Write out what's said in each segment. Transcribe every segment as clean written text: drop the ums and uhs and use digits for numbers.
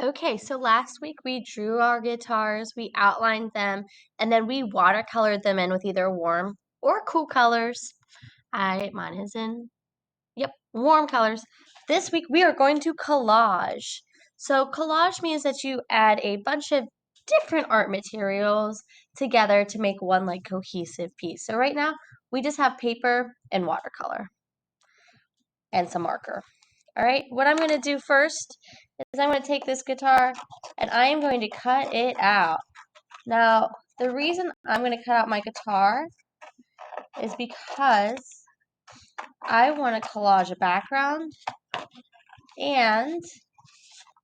Okay, so last week we drew our guitars, we outlined them, and then we watercolored them in with either warm or cool colors. Mine is in, yep, warm colors. This week we are going to collage. So collage means that you add a bunch of different art materials together to make one like cohesive piece. So right now we just have paper and watercolor and some marker. All right, what I'm going to do first is I'm going to take this guitar and I am going to cut it out. Now, the reason I'm going to cut out my guitar is because I want to collage a background and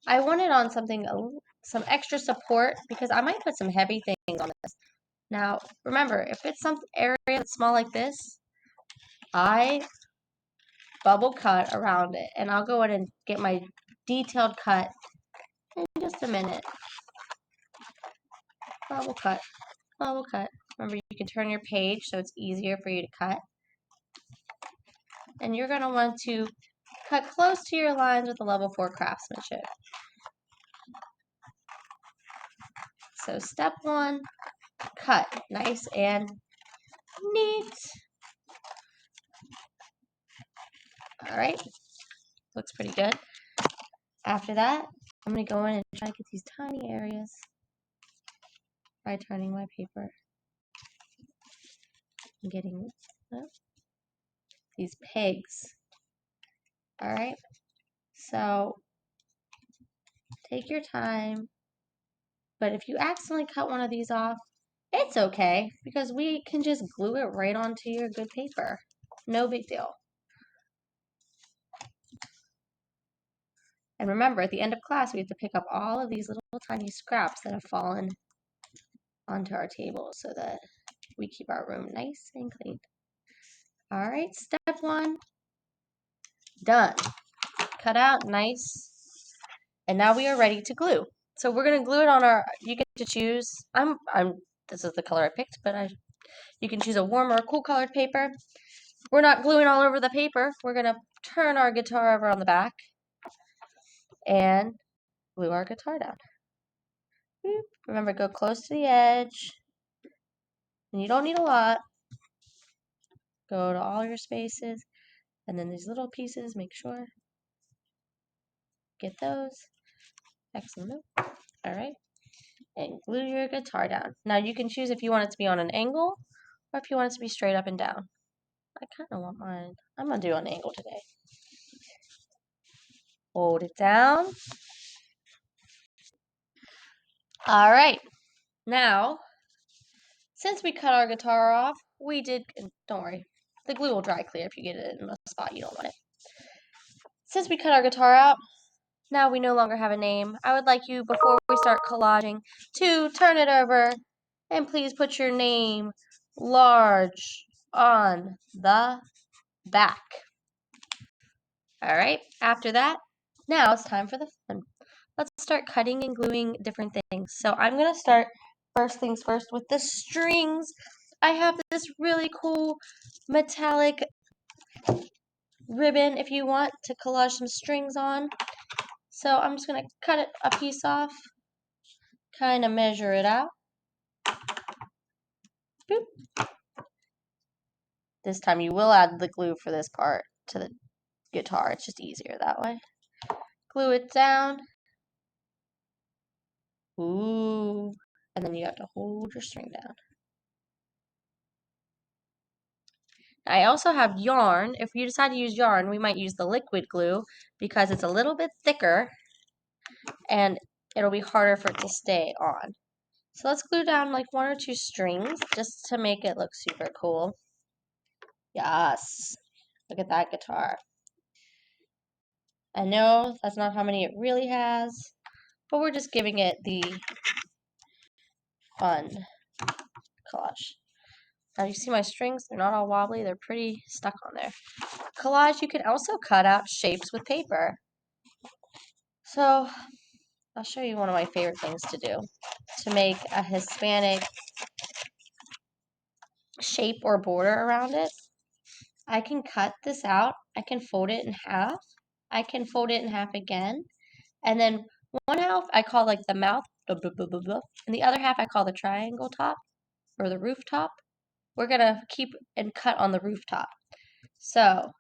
I want it on something, some extra support because I might put some heavy things on this. Now, remember, if it's some area that's small like this, I bubble cut around it and I'll go in and get my detailed cut in just a minute. Bubble cut, bubble cut. Remember, you can turn your page so it's easier for you to cut. And you're going to want to cut close to your lines with a level 4 craftsmanship. So step 1, cut. Nice and neat. All right, looks pretty good. After that, I'm going to go in and try to get these tiny areas by turning my paper and getting these pegs. All right, so take your time, but if you accidentally cut one of these off, it's okay because we can just glue it right onto your good paper. No big deal. And remember, at the end of class, we have to pick up all of these little tiny scraps that have fallen onto our table so that we keep our room nice and clean. All right, step 1, done. Cut out, nice. And now we are ready to glue. So we're gonna glue it on our, you get to choose, this is the color I picked, but you can choose a warm or a cool colored paper. We're not gluing all over the paper. We're gonna turn our guitar over on the back and glue our guitar down. Remember, go close to the edge. And you don't need a lot. Go to all your spaces. And then these little pieces, make sure. Get those. Excellent. All right. And glue your guitar down. Now you can choose if you want it to be on an angle or if you want it to be straight up and down. I kind of want mine. I'm going to do an angle today. Hold it down. All right. Now, since we cut our guitar off, don't worry, the glue will dry clear if you get it in a spot you don't want it. Since we cut our guitar out, now we no longer have a name. I would like you, before we start collaging, to turn it over and please put your name large on the back. All right, after that, now it's time for the fun. Let's start cutting and gluing different things. So I'm going to start first things first with the strings. I have this really cool metallic ribbon if you want to collage some strings on. So I'm just going to cut a piece off, kind of measure it out. Boop. This time you will add the glue for this part to the guitar. It's just easier that way. Glue it down. Ooh. And then you have to hold your string down. I also have yarn. If you decide to use yarn, we might use the liquid glue because it's a little bit thicker and it'll be harder for it to stay on. So let's glue down like 1 or 2 strings just to make it look super cool. Yes, look at that guitar. I know that's not how many it really has, but we're just giving it the fun collage. Now you see my strings, they're not all wobbly, they're pretty stuck on there. Collage, you can also cut out shapes with paper. So I'll show you one of my favorite things to do to make a Hispanic shape or border around it. I can cut this out, I can fold it in half, I can fold it in half again, and then 1/2 mouth, I call like the mouth, and the other half I call the triangle top or the rooftop. We're gonna keep and cut on the rooftop. So,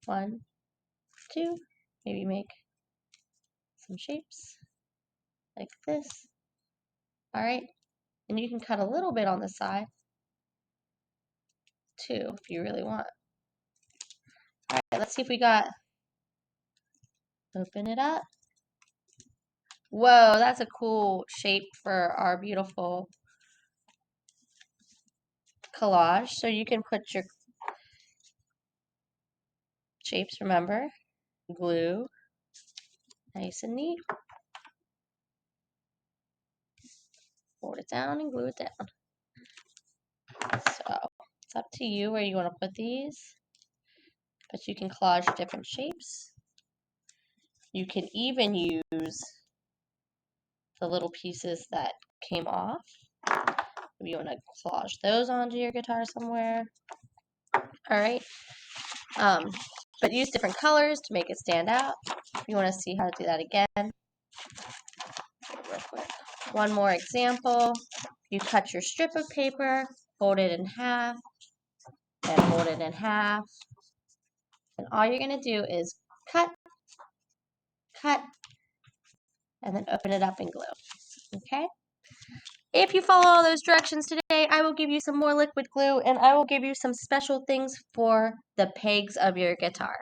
1, 2, maybe make some shapes like this. All right, and you can cut a little bit on the side too if you really want. All right, let's see if we got, open it up. Whoa, that's a cool shape for our beautiful collage. So you can put your shapes, remember, glue, nice and neat. Fold it down and glue it down. So it's up to you where you want to put these, but you can collage different shapes. You can even use the little pieces that came off. If you want to collage those onto your guitar somewhere. All right. But use different colors to make it stand out. If you want to see how to do that again, real quick. One more example. You cut your strip of paper, fold it in half, and fold it in half. And all you're going to do is cut, cut, and then open it up and glue. Okay? If you follow all those directions today, I will give you some more liquid glue and I will give you some special things for the pegs of your guitar.